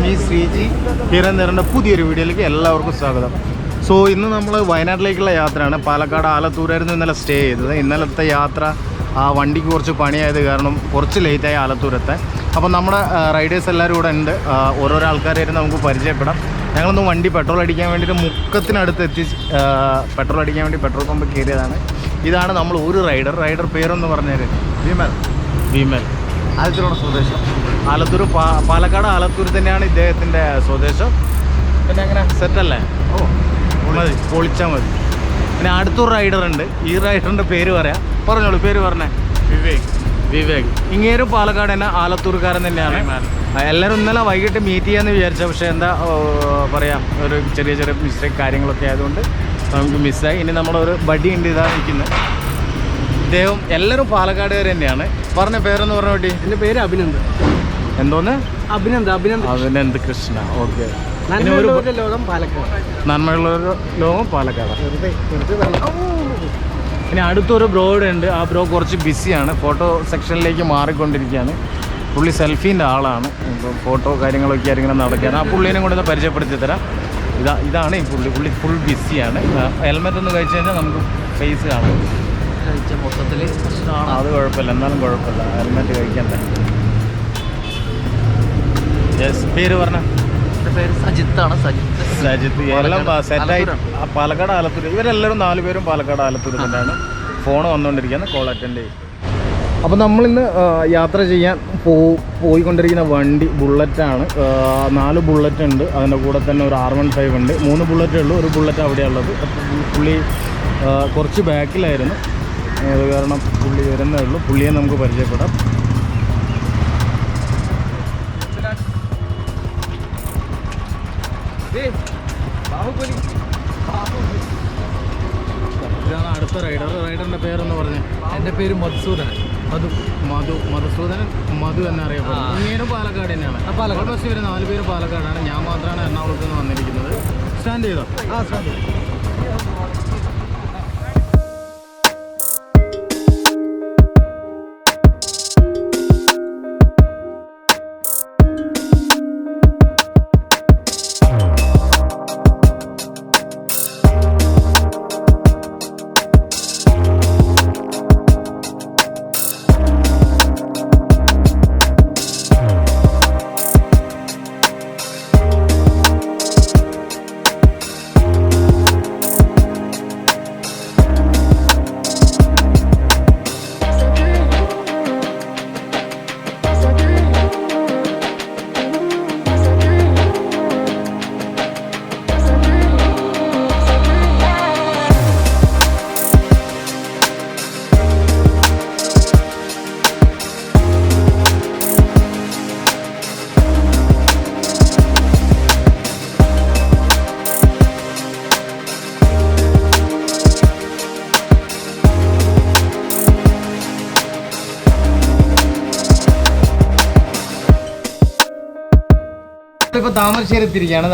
Me Sreeji ഹിരന്തറിൻ്റെ പുതിയൊരു വീഡിയോയിലേക്ക് എല്ലാവർക്കും സ്വാഗതം. സോ ഇന്ന് നമ്മൾ വയനാട്ടിലേക്കുള്ള യാത്രയാണ്. പാലക്കാട് ആലത്തൂരായിരുന്നു ഇന്നലെ സ്റ്റേ ചെയ്തത്. ഇന്നലത്തെ യാത്ര ആ വണ്ടിക്ക് കുറച്ച് പണിയായത് കാരണം കുറച്ച് ലേറ്റായി ആലത്തൂരത്തെ. അപ്പോൾ നമ്മുടെ റൈഡേഴ്സ് എല്ലാവരും ഇവിടെ ഉണ്ട്. ഓരോരോ ആൾക്കാരായിരുന്നു നമുക്ക് പരിചയപ്പെടാം. ഞങ്ങളൊന്ന് വണ്ടി പെട്രോൾ അടിക്കാൻ വേണ്ടിയിട്ട് മുക്കത്തിനടുത്ത് പെട്രോൾ അടിക്കാൻ വേണ്ടി പെട്രോൾ പമ്പ് കയറിയതാണ്. ഇതാണ് നമ്മൾ ഒരു റൈഡർ പേരൊന്ന് പറഞ്ഞാൽ വിമൽ ആലത്തൂരാണ് സ്വദേശം. ആലത്തൂർ പാലക്കാട് ആലത്തൂർ തന്നെയാണ് ഇദ്ദേഹത്തിൻ്റെ സ്വദേശം. പിന്നെ അങ്ങനെ സെറ്റല്ലേ? മതി, പൊളിച്ചാൽ മതി. പിന്നെ അടുത്തൊരു റൈഡറുണ്ട്. ഈ റൈഡറിൻ്റെ പേര് പറയാം. പറഞ്ഞോളൂ, പേര് പറഞ്ഞേ. വിവേക്. ഇങ്ങേരും പാലക്കാട് തന്നെ, ആലത്തൂർക്കാരൻ തന്നെയാണ്. എല്ലാവരും ഇന്നലെ വൈകിട്ട് മീറ്റ് ചെയ്യാമെന്ന് വിചാരിച്ച, പക്ഷേ എന്താ പറയുക, ഒരു ചെറിയ മിസ്റ്റേക്ക് കാര്യങ്ങളൊക്കെ ആയതുകൊണ്ട് നമുക്ക് മിസ്സായി. ഇനി നമ്മളൊരു ബഡി ഉണ്ട്, ഇതാണ് നിൽക്കുന്നത്. ഇദ്ദേഹം എല്ലാവരും പാലക്കാടുകാർ തന്നെയാണ്. പറഞ്ഞ പേരെന്ന് പറഞ്ഞ വേണ്ടി. എൻ്റെ പേര് അഭിനന്ദ്. എന്തോന്ന്? അഭിനന്ദ് കൃഷ്ണ. ഓക്കെ. ലോകം പാലക്കാട്. നന്മയുള്ള ലോകം പാലക്കാട്. ഇനി അടുത്തൊരു ബ്രോയുടെ ഉണ്ട്. ആ ബ്രോ കുറച്ച് ബിസിയാണ്, ഫോട്ടോ സെക്ഷനിലേക്ക് മാറിക്കൊണ്ടിരിക്കുകയാണ്. പുള്ളി സെൽഫീൻ്റെ ആളാണ്. ഇപ്പോൾ ഫോട്ടോ കാര്യങ്ങളൊക്കെ ആയിരിക്കും നടക്കുകയാണ്. ആ പുള്ളീനെ കൊണ്ടൊന്ന് പരിചയപ്പെടുത്തി തരാം. ഇതാണ് ഈ പുള്ളി ഫുൾ ബിസിയാണ്. ഹെൽമെറ്റ് ഒന്ന് കഴിച്ച് കഴിഞ്ഞാൽ നമുക്ക് ഫേസ് കാണാം. മൊത്തത്തിൽ പ്രശ്നമാണ്. അത് കുഴപ്പമില്ല, എന്നാലും കുഴപ്പമില്ല, ഹെൽമെറ്റ് കഴിക്കണ്ടേ. യെസ്, പേര് പറഞ്ഞ? എൻ്റെ പേര് സജിത്താണ്. സജിത്ത്. എല്ലാം സെറ്റായി. പാലക്കാട് ആലത്തൂർ. ഇവരെല്ലാവരും 4 പേരും പാലക്കാട് ആലത്തൂർ തന്നെയാണ്. ഫോൺ വന്നുകൊണ്ടിരിക്കുകയാണ്, കോൾ അറ്റൻഡ് ചെയ്യും. അപ്പോൾ നമ്മളിന്ന് യാത്ര ചെയ്യാൻ പോയിക്കൊണ്ടിരിക്കുന്ന വണ്ടി ബുള്ളറ്റാണ്. 4 ബുള്ളറ്റ് ഉണ്ട്. അതിൻ്റെ കൂടെ തന്നെ ഒരു R15 ഉണ്ട്. 3 ബുള്ളറ്റേ ഉള്ളൂ. ഒരു ബുള്ളറ്റ് അവിടെയുള്ളത്. പുള്ളി കുറച്ച് ബാക്കിലായിരുന്നു. അത് കാരണം പുള്ളി വരുന്നേ ഉള്ളൂ. പുള്ളിയെ നമുക്ക് പരിചയപ്പെടാം. ഇതാണ് അടുത്ത റൈഡറിൻ്റെ പേരെന്ന് പറഞ്ഞത്. എൻ്റെ പേര് മധുസൂദനൻ. മധു തന്നെ അറിയപ്പെടുന്നത്. ഇങ്ങേരും പാലക്കാട് തന്നെയാണ്. പാലക്കാട് ബസ് വരെ 4 പേര് പാലക്കാടാണ്. ഞാൻ മാത്രമാണ് എറണാകുളത്ത് നിന്ന് വന്നിരിക്കുന്നത്. സ്റ്റാൻഡ് ചെയ്തോ? സ്റ്റാൻഡ് ചെയ്തു. ഇപ്പോൾ താമരശ്ശേരി എത്തിയിരിക്കുകയാണ്.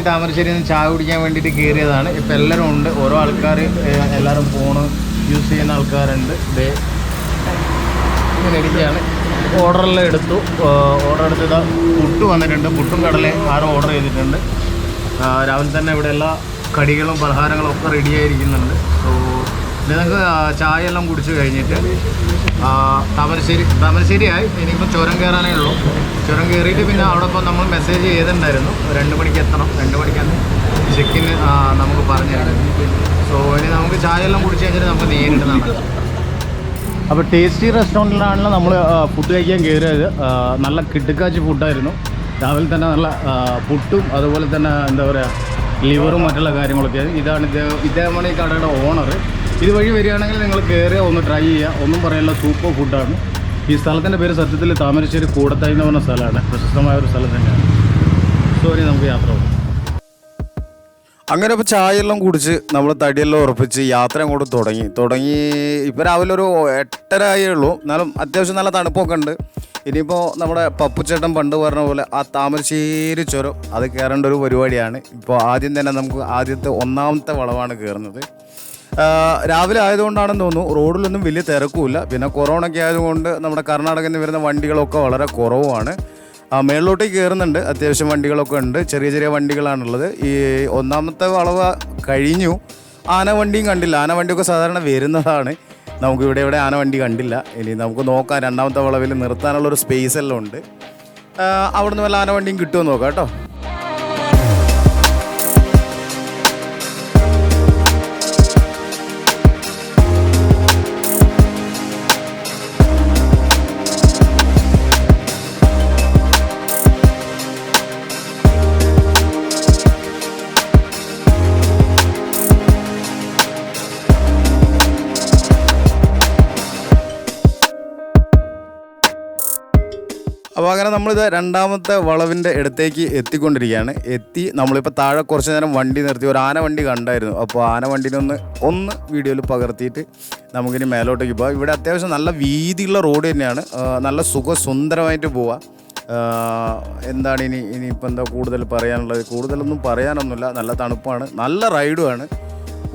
താമരശ്ശേരിയിൽ നിന്ന് ചായ കുടിക്കാൻ വേണ്ടിയിട്ട് കയറിയതാണ്. ഇപ്പോൾ എല്ലാവരും ഉണ്ട്. ഓരോ ആൾക്കാർ, എല്ലാവരും ഫോണ് യൂസ് ചെയ്യുന്ന ആൾക്കാരുണ്ട്. ഇങ്ങനെ ഇരിക്കുകയാണ്. ഓർഡറെല്ലാം എടുത്തു. ഓർഡർ എടുത്തത് പുട്ട് വന്നിട്ടുണ്ട്. പുട്ടും കടലയും ആരും ഓർഡർ ചെയ്തിട്ടുണ്ട്. രാവിലെ തന്നെ ഇവിടെ എല്ലാ കടികളും പലഹാരങ്ങളും ഒക്കെ റെഡിയായിരിക്കുന്നുണ്ട്. സോ നിങ്ങൾക്ക് ചായ എല്ലാം കുടിച്ച് കഴിഞ്ഞിട്ട് താമരശ്ശേരിയായി. ഇനിയിപ്പോൾ ചുരം കയറാനേ ഉള്ളൂ. ചുരം കയറിയിട്ട് പിന്നെ അവിടെ ഇപ്പോൾ നമ്മൾ മെസ്സേജ് ചെയ്തിട്ടുണ്ടായിരുന്നു 2 മണിക്ക് എത്തണം. 2 മണിക്കാണ് ചെക്കിന് നമുക്ക് പറഞ്ഞിരുന്നത്. സോ ഇനി നമുക്ക് ചായ എല്ലാം കുടിച്ച് കഴിഞ്ഞിട്ട് നമുക്ക് നേരിട്ട് നടക്കാം. അപ്പോൾ ടേസ്റ്റി റെസ്റ്റോറൻറ്റിലാണല്ലോ നമ്മൾ ഫുഡ് കഴിക്കാൻ കയറിയത്. നല്ല കിടുക്കാച്ചി ഫുഡായിരുന്നു. രാവിലെ തന്നെ നല്ല പുട്ടും അതുപോലെ തന്നെ എന്താ പറയുക, ലിവറും മറ്റുള്ള കാര്യങ്ങളൊക്കെ. ഇദ്ദേഹമാണ് ഈ കടയുടെ ഓണർ. ഇതുവഴി വരികയാണെങ്കിൽ നിങ്ങൾ കയറിയ ഒന്ന് ട്രൈ ചെയ്യുക. ഒന്നും പറയാനുള്ള സൂപ്പർ ഫുഡാണ്. ഈ സ്ഥലത്തിൻ്റെ പേര് സത്യത്തിൽ താമരശ്ശേരി കൂടത്തായി എന്ന് പറഞ്ഞ സ്ഥലമാണ്. പ്രശസ്തമായ ഒരു സ്ഥലം തന്നെയാണ്. സോ ഇനി നമുക്ക് യാത്ര പോകാം. അങ്ങനെ ഇപ്പോൾ ചായയെല്ലാം കുടിച്ച് നമ്മൾ തടിയെല്ലാം ഉറപ്പിച്ച് യാത്ര അങ്ങോട്ട് തുടങ്ങി. ഇപ്പോൾ രാവിലെ ഒരു 8:30 ആയേ ഉള്ളൂ. എന്നാലും അത്യാവശ്യം നല്ല തണുപ്പൊക്കെ ഉണ്ട്. ഇനിയിപ്പോൾ നമ്മുടെ പപ്പുച്ചേട്ടൻ പണ്ട് പറഞ്ഞ പോലെ ആ താമരശ്ശേരി ചുരം അത് കയറേണ്ട ഒരു പരിപാടിയാണ്. ഇപ്പോൾ ആദ്യം തന്നെ നമുക്ക് ആദ്യത്തെ 1ാമത്തെ വളവാണ് കയറുന്നത്. രാവിലെ ആയതുകൊണ്ടാണെന്ന് തോന്നുന്നു റോഡിലൊന്നും വലിയ തിരക്കുമില്ല. പിന്നെ കൊറോണയ്ക്ക് ആയതുകൊണ്ട് നമ്മുടെ കർണാടകയിൽ നിന്ന് വരുന്ന വണ്ടികളൊക്കെ വളരെ കുറവാണ്. മേളിലോട്ടേക്ക് കയറുന്നുണ്ട്. അത്യാവശ്യം വണ്ടികളൊക്കെ ഉണ്ട്, ചെറിയ ചെറിയ വണ്ടികളാണുള്ളത്. ഈ ഒന്നാമത്തെ വളവ് കഴിഞ്ഞു. ആന വണ്ടിയും കണ്ടില്ല. ആന വണ്ടിയൊക്കെ സാധാരണ വരുന്നതാണ്. നമുക്കിവിടെ ആന വണ്ടി കണ്ടില്ല. ഇനി നമുക്ക് നോക്കാം, രണ്ടാമത്തെ വളവിൽ നിർത്താനുള്ളൊരു സ്പേസ് എല്ലാം ഉണ്ട്. അവിടെ നിന്ന് വല്ല ആന വണ്ടിയും കിട്ടുമോ നോക്കാം കേട്ടോ. അപ്പോൾ അങ്ങനെ നമ്മളിത് രണ്ടാമത്തെ വളവിൻ്റെ അടുത്തേക്ക് എത്തിക്കൊണ്ടിരിക്കുകയാണ്. നമ്മളിപ്പോൾ താഴെ കുറച്ച് നേരം വണ്ടി നിർത്തി ഒരു ആന വണ്ടി കണ്ടായിരുന്നു. അപ്പോൾ ആന വണ്ടിനെ ഒന്ന് വീഡിയോയിൽ പകർത്തിയിട്ട് നമുക്കിനി മേലോട്ടേക്ക് പോകാം. ഇവിടെ അത്യാവശ്യം നല്ല വീതിയുള്ള റോഡ് തന്നെയാണ്. നല്ല സുന്ദരമായിട്ട് പോവാം. എന്താണ് ഇനിയിപ്പോൾ എന്താ കൂടുതൽ പറയാനുള്ളത്? കൂടുതലൊന്നും പറയാനൊന്നുമില്ല. നല്ല തണുപ്പാണ്, നല്ല റൈഡുമാണ്.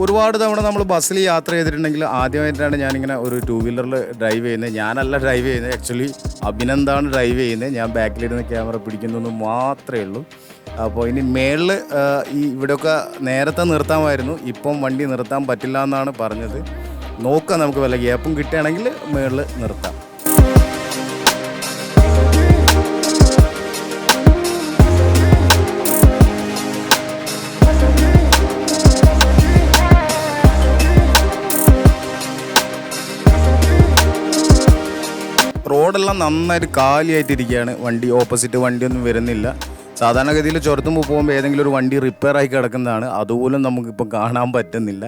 ഒരുപാട് തവണ നമ്മൾ ബസ്സിൽ യാത്ര ചെയ്തിട്ടുണ്ടെങ്കിൽ ആദ്യമായിട്ടാണ് ഞാനിങ്ങനെ ഒരു 2 വീലറിൽ ഡ്രൈവ് ചെയ്യുന്നത്. ഞാനല്ല ഡ്രൈവ് ചെയ്യുന്നത്, ആക്ച്വലി അഭിനന്ദാണ് ഡ്രൈവ് ചെയ്യുന്നത്. ഞാൻ ബാക്കിലിരുന്ന് ക്യാമറ പിടിക്കുന്നതെന്ന് മാത്രമേ ഉള്ളൂ. അപ്പോൾ ഇനി മേളിൽ ഇവിടെയൊക്കെ നേരത്തെ നിർത്താമായിരുന്നു. ഇപ്പം വണ്ടി നിർത്താൻ പറ്റില്ല എന്നാണ് പറഞ്ഞത്. നോക്കാം, നമുക്ക് വല്ല ഗ്യാപ്പും കിട്ടുകയാണെങ്കിൽ മേളിൽ നിർത്താം. റോഡെല്ലാം നന്നായിട്ട് കാലിയായിട്ടിരിക്കുകയാണ്. ഓപ്പോസിറ്റ് വണ്ടിയൊന്നും വരുന്നില്ല. സാധാരണഗതിയിൽ ചുരത്തുമ്പോൾ പോകുമ്പോൾ ഏതെങ്കിലും ഒരു വണ്ടി റിപ്പയറായി കിടക്കുന്നതാണ്. അതുപോലും നമുക്കിപ്പോൾ കാണാൻ പറ്റുന്നില്ല.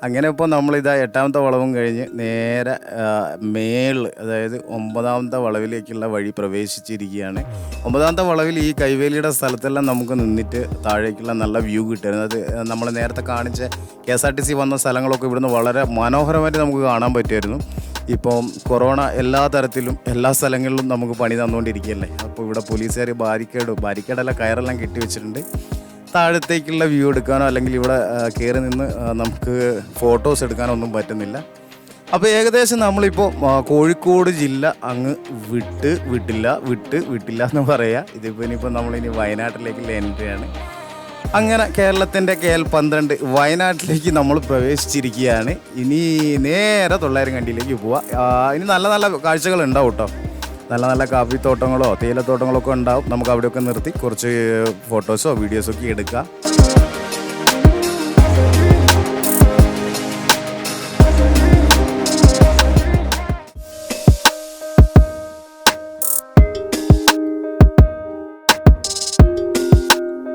അങ്ങനെ ഇപ്പോൾ നമ്മളിതാ 8ാമത്തെ വളവും കഴിഞ്ഞ് നേരെ അതായത് 9ാമത്തെ വളവിലേക്കുള്ള വഴി പ്രവേശിച്ചിരിക്കുകയാണ്. 9ാമത്തെ വളവിൽ ഈ കൈവേലിയുടെ സ്ഥലത്തെല്ലാം നമുക്ക് നിന്നിട്ട് താഴേക്കുള്ള നല്ല വ്യൂ കിട്ടുമായിരുന്നു. അത് നമ്മൾ നേരത്തെ കാണിച്ച KSRTC വന്ന സ്ഥലങ്ങളൊക്കെ ഇവിടുന്ന് വളരെ മനോഹരമായിട്ട് നമുക്ക് കാണാൻ പറ്റുമായിരുന്നു. ഇപ്പം കൊറോണ എല്ലാ തരത്തിലും എല്ലാ സ്ഥലങ്ങളിലും നമുക്ക് പണി തന്നുകൊണ്ടിരിക്കുകയല്ലേ. അപ്പോൾ ഇവിടെ പോലീസുകാർ ബാരിക്കേഡെല്ലാം കയറെല്ലാം കെട്ടി വെച്ചിട്ടുണ്ട്. താഴത്തേക്കുള്ള വ്യൂ എടുക്കാനോ അല്ലെങ്കിൽ ഇവിടെ കയറി നിന്ന് നമുക്ക് ഫോട്ടോസ് എടുക്കാനോ ഒന്നും പറ്റുന്നില്ല. അപ്പോൾ ഏകദേശം നമ്മളിപ്പോൾ കോഴിക്കോട് ജില്ല അങ്ങ് വിട്ടില്ല എന്ന് പറയാം. ഇതിപ്പോൾ ഇനിയിപ്പോൾ നമ്മളിനി വയനാട്ടിലേക്കുള്ള എൻട്രിയാണ്. അങ്ങനെ കേരളത്തിൻ്റെ KL12 വയനാട്ടിലേക്ക് നമ്മൾ പ്രവേശിച്ചിരിക്കുകയാണ്. ഇനി നേരെ തൊള്ളായിരംകണ്ടിയിലേക്ക് പോവാം. ഇനി നല്ല നല്ല കാഴ്ചകൾ ഉണ്ടാവും കേട്ടോ. നല്ല കാപ്പിത്തോട്ടങ്ങളോ തേയിലത്തോട്ടങ്ങളോ ഒക്കെ ഉണ്ടാവും. നമുക്ക് അവിടെയൊക്കെ നിർത്തി കുറച്ച് ഫോട്ടോസോ വീഡിയോസോ ഒക്കെ എടുക്കാം.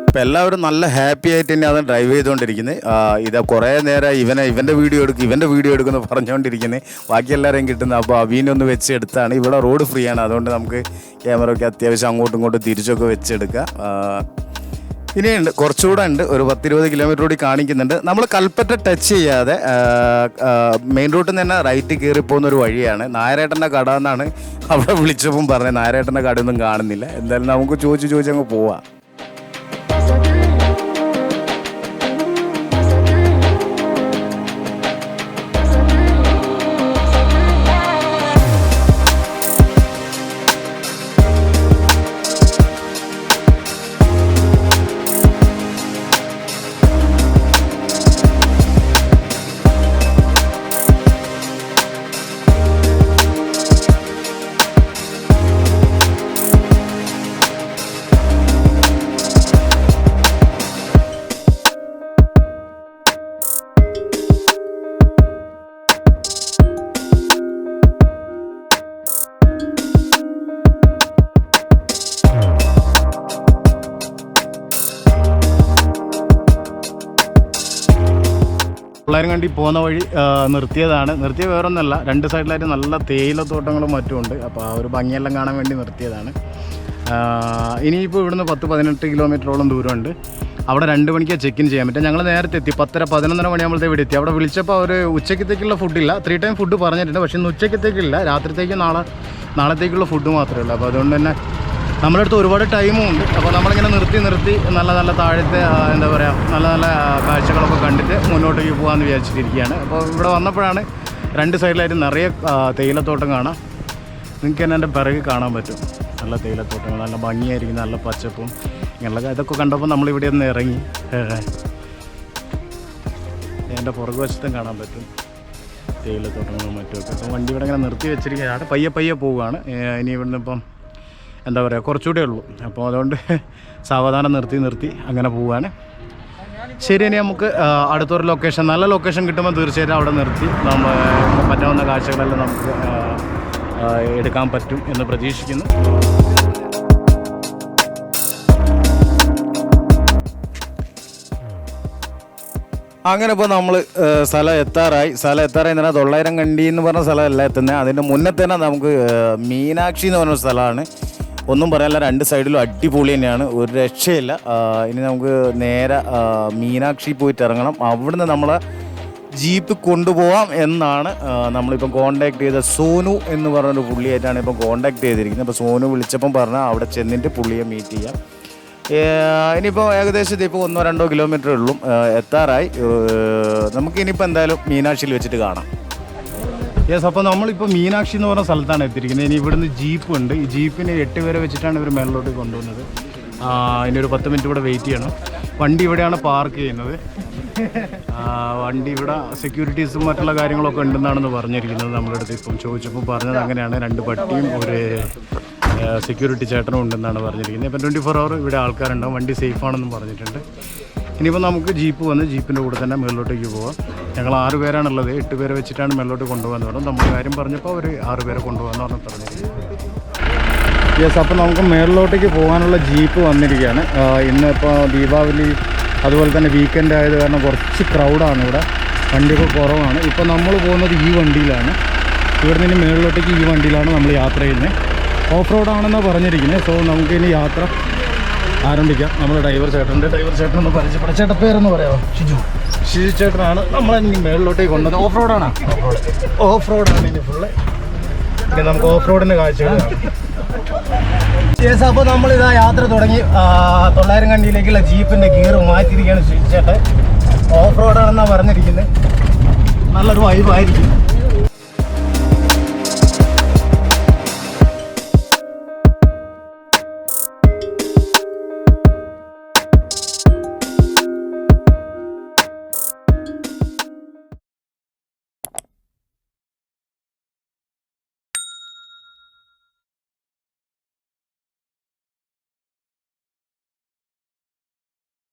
അപ്പോൾ എല്ലാവരും നല്ല ഹാപ്പി ആയിട്ട് തന്നെയാണ് ഡ്രൈവ് ചെയ്തുകൊണ്ടിരിക്കുന്നത്. ഇത് കുറേ നേരം ഇവൻ്റെ വീഡിയോ എടുക്കുന്നു പറഞ്ഞുകൊണ്ടിരിക്കുന്നത്. ബാക്കി എല്ലാവരെയും കിട്ടുന്നത്. അപ്പോൾ അവീനൊന്ന് വെച്ചെടുത്താണ്. ഇവിടെ റോഡ് ഫ്രീ ആണ്, അതുകൊണ്ട് നമുക്ക് ക്യാമറ ഒക്കെ അത്യാവശ്യം അങ്ങോട്ടും ഇങ്ങോട്ടും തിരിച്ചൊക്കെ വെച്ചെടുക്കാം. ഇനിയുണ്ട്, കുറച്ചുകൂടെ ഉണ്ട്. ഒരു 10-20 കിലോമീറ്റർ കൂടി കാണിക്കുന്നുണ്ട്. നമ്മൾ കൽപ്പറ്റ ടച്ച് ചെയ്യാതെ മെയിൻ റൂട്ടിൽ നിന്ന് തന്നെ റൈറ്റ് കയറി പോകുന്ന ഒരു വഴിയാണ്. നായരേട്ടൻ്റെ കട എന്നാണ് അവിടെ വിളിച്ചപ്പം പറഞ്ഞത്. നായരേട്ടൻ്റെ കടയൊന്നും കാണുന്നില്ല. എന്തായാലും നമുക്ക് ചോദിച്ചങ്ങ് പോവാം. തൊള്ളായിരംകണ്ടി പോകുന്ന വഴി നിർത്തിയതാണ്. നിർത്തിയ വേറൊന്നല്ല, 2 സൈഡിലായിട്ട് നല്ല തേയിലത്തോട്ടങ്ങളും മറ്റുമുണ്ട്. അപ്പോൾ ആ ഒരു ഭംഗിയെല്ലാം കാണാൻ വേണ്ടി നിർത്തിയതാണ്. ഇനിയിപ്പോൾ ഇവിടുന്ന് 10-18 കിലോമീറ്ററോളം ദൂരമുണ്ട്. അവിടെ 2 മണിക്ക് ചെക്ക് ഇൻ ചെയ്യാൻ പറ്റും. ഞങ്ങൾ നേരത്തെ എത്തി, 10-11 മണിയാകുമ്പോഴത്തെ ഇവിടെ എത്തി. അവിടെ വിളിച്ചപ്പോൾ അവർ ഉച്ചക്കത്തേക്കുള്ള ഫുഡില്ല, 3 ടൈം ഫുഡ് പറഞ്ഞിട്ടുണ്ട്. പക്ഷേ ഇന്ന് ഉച്ചക്കത്തേക്കില്ല, രാത്രിത്തേക്ക് നാളത്തേക്കുള്ള ഫുഡ് മാത്രമേ ഉള്ളൂ. അപ്പോൾ അതുകൊണ്ട് തന്നെ നമ്മുടെ അടുത്ത് ഒരുപാട് ടൈമും ഉണ്ട്. അപ്പോൾ നമ്മളിങ്ങനെ നിർത്തി നല്ല താഴത്തെ എന്താ പറയുക നല്ല കാഴ്ചകളൊക്കെ കണ്ടിട്ട് മുന്നോട്ടേക്ക് പോകാമെന്ന് വിചാരിച്ചിട്ടിരിക്കുകയാണ്. അപ്പോൾ ഇവിടെ വന്നപ്പോഴാണ് 2 സൈഡിലായിട്ട് നിറയെ തേയിലത്തോട്ടം കാണാം. നിങ്ങൾക്ക് തന്നെ എൻ്റെ പിറകെ കാണാൻ പറ്റും. നല്ല തേയിലത്തോട്ടങ്ങൾ, നല്ല ഭംഗിയായിരിക്കും, നല്ല പച്ചപ്പും ഇങ്ങനെയുള്ള ഇതൊക്കെ കണ്ടപ്പോൾ നമ്മളിവിടെ ഒന്ന് ഇറങ്ങി. എൻ്റെ പുറകുവശത്തും കാണാൻ പറ്റും തേയിലത്തോട്ടങ്ങളും മറ്റുമൊക്കെ. അപ്പം വണ്ടി ഇവിടെ ഇങ്ങനെ നിർത്തി വെച്ചിരിക്കുകയാണ്. പയ്യെ പോവുകയാണ്. ഇനി ഇവിടുന്ന് ഇപ്പം എന്താ പറയുക, കുറച്ചുകൂടെ ഉള്ളൂ. അപ്പോൾ അതുകൊണ്ട് സാവധാനം നിർത്തി അങ്ങനെ പോവുകയാണ്. ശരി, ഇനി നമുക്ക് അടുത്തൊരു ലൊക്കേഷൻ, നല്ല ലൊക്കേഷൻ കിട്ടുമ്പോൾ തീർച്ചയായിട്ടും അവിടെ നിർത്തി നമ്മൾ പറ്റാവുന്ന കാഴ്ചകളെല്ലാം നമുക്ക് എടുക്കാൻ പറ്റും എന്ന് പ്രതീക്ഷിക്കുന്നു. അങ്ങനെ ഇപ്പോൾ നമ്മൾ സ്ഥലം എത്താറായി എന്ന് പറഞ്ഞാൽ 900 കണ്ടി എന്ന് പറഞ്ഞ സ്ഥലമല്ല എത്തുന്നത്. അതിൻ്റെ മുന്നേ തന്നെ നമുക്ക് മീനാക്ഷി എന്ന് പറഞ്ഞ സ്ഥലമാണ്. ഒന്നും പറയാനില്ല, 2 സൈഡിലും അടിപൊളി തന്നെയാണ്, ഒരു രക്ഷയില്ല. ഇനി നമുക്ക് നേരെ മീനാക്ഷി പോയിട്ട് ഇറങ്ങണം. അവിടുന്ന് നമ്മളെ ജീപ്പ് കൊണ്ടുപോകാം എന്നാണ് നമ്മളിപ്പം കോൺടാക്ട് ചെയ്ത സോനു എന്ന് പറഞ്ഞൊരു പുള്ളിയായിട്ടാണ് ഇപ്പം കോൺടാക്ട് ചെയ്തിരിക്കുന്നത്. അപ്പോൾ സോനു വിളിച്ചപ്പം പറഞ്ഞാൽ അവിടെ ചെന്നിട്ട് പുള്ളിയെ മീറ്റ് ചെയ്യാം. ഇനിയിപ്പോൾ ഏകദേശം ഇപ്പോൾ 1-2 കിലോമീറ്റർ ഉള്ളൂ, എത്താറായി. നമുക്കിനിയിപ്പോൾ എന്തായാലും മീനാക്ഷിയിൽ വെച്ചിട്ട് കാണാം. യെസ്, അപ്പോൾ നമ്മളിപ്പോൾ മീനാക്ഷി എന്ന് പറഞ്ഞ സ്ഥലത്താണ് എത്തിയിരിക്കുന്നത്. ഇനി ഇവിടുന്ന് ജീപ്പ് ഉണ്ട്. ഈ ജീപ്പിന് 8 പേരെ വെച്ചിട്ടാണ് ഇവർ മേളിലോട്ട് കൊണ്ടുവന്നത്. ഇനി ഒരു 10 മിനിറ്റ് ഇവിടെ വെയിറ്റ് ചെയ്യണം. വണ്ടി ഇവിടെയാണ് പാർക്ക് ചെയ്യുന്നത്. വണ്ടി ഇവിടെ സെക്യൂരിറ്റീസും മറ്റുള്ള കാര്യങ്ങളൊക്കെ ഉണ്ടെന്നാണെന്ന് പറഞ്ഞിരിക്കുന്നത്. നമ്മുടെ അടുത്ത് ഇപ്പം ചോദിച്ചപ്പോൾ പറഞ്ഞത് അങ്ങനെയാണ്. 2 പട്ടിയും ഒരു സെക്യൂരിറ്റി ചേട്ടനും ഉണ്ടെന്നാണ് പറഞ്ഞിരിക്കുന്നത്. ഇപ്പം 24 hour ഇവിടെ ആൾക്കാരുണ്ടാവും. വണ്ടി സേഫാണെന്നും പറഞ്ഞിട്ടുണ്ട്. ഇനിയിപ്പോൾ നമുക്ക് ജീപ്പ് വന്ന് ജീപ്പിൻ്റെ കൂടെ തന്നെ മേളിലോട്ടേക്ക് പോകാം. ഞങ്ങൾ 6 പേരാണുള്ളത്. 8 പേരെ വെച്ചിട്ടാണ് മേളിലോട്ട് കൊണ്ടുപോകാന്ന് പറഞ്ഞു. നമ്മൾ കാര്യം പറഞ്ഞപ്പോൾ അവർ 6 പേരെ കൊണ്ടുപോകാമെന്ന് പറഞ്ഞിരിക്കുന്നത്. യെസ്, അപ്പോൾ നമുക്ക് മേളിലോട്ടേക്ക് പോകാനുള്ള ജീപ്പ് വന്നിരിക്കുകയാണ്. ഇന്ന് ഇപ്പോൾ ദീപാവലി അതുപോലെ തന്നെ വീക്കെൻഡ് ആയത് കാരണം കുറച്ച് ക്രൗഡാണ് ഇവിടെ, വണ്ടിയൊക്കെ കുറവാണ്. ഇപ്പോൾ നമ്മൾ പോകുന്നത് ഈ വണ്ടിയിലാണ്. ഇവിടെ നിന്ന് മേളിലോട്ടേക്ക് ഈ വണ്ടിയിലാണ് നമ്മൾ യാത്ര ചെയ്യുന്നത്. ഓഫ് റോഡാണെന്നാണ് പറഞ്ഞിരിക്കുന്നത്. സോ നമുക്കിനി യാത്ര ആരംഭിക്കാം. നമ്മുടെ ഡ്രൈവർ ചേട്ടനൊന്ന് പരിചയപ്പെടാം. ചേട്ടൻ പേരെന്ന് പറയാമോ? ഷിജു ചേട്ടനാണ് നമ്മളെ മേളിലോട്ടേക്ക് കൊണ്ടുവന്നത്. ഓഫ് റോഡാണ് ഇനി ഫുള്ള്. ഇനി നമുക്ക് ഓഫ് റോഡിൻ്റെ കാഴ്ചകൾ കാണാം. യെസ്, അപ്പോൾ നമ്മളിതാ യാത്ര തുടങ്ങി. 900 കണ്ടിയിലേക്കുള്ള ജീപ്പിൻ്റെ ഗിയർ മാറ്റിയിരിക്കുകയാണ് ഷിജു ചേട്ടൻ. ഓഫ് റോഡാണെന്നാണ് പറഞ്ഞിരിക്കുന്നത്. നല്ലൊരു വൈബായിരിക്കും.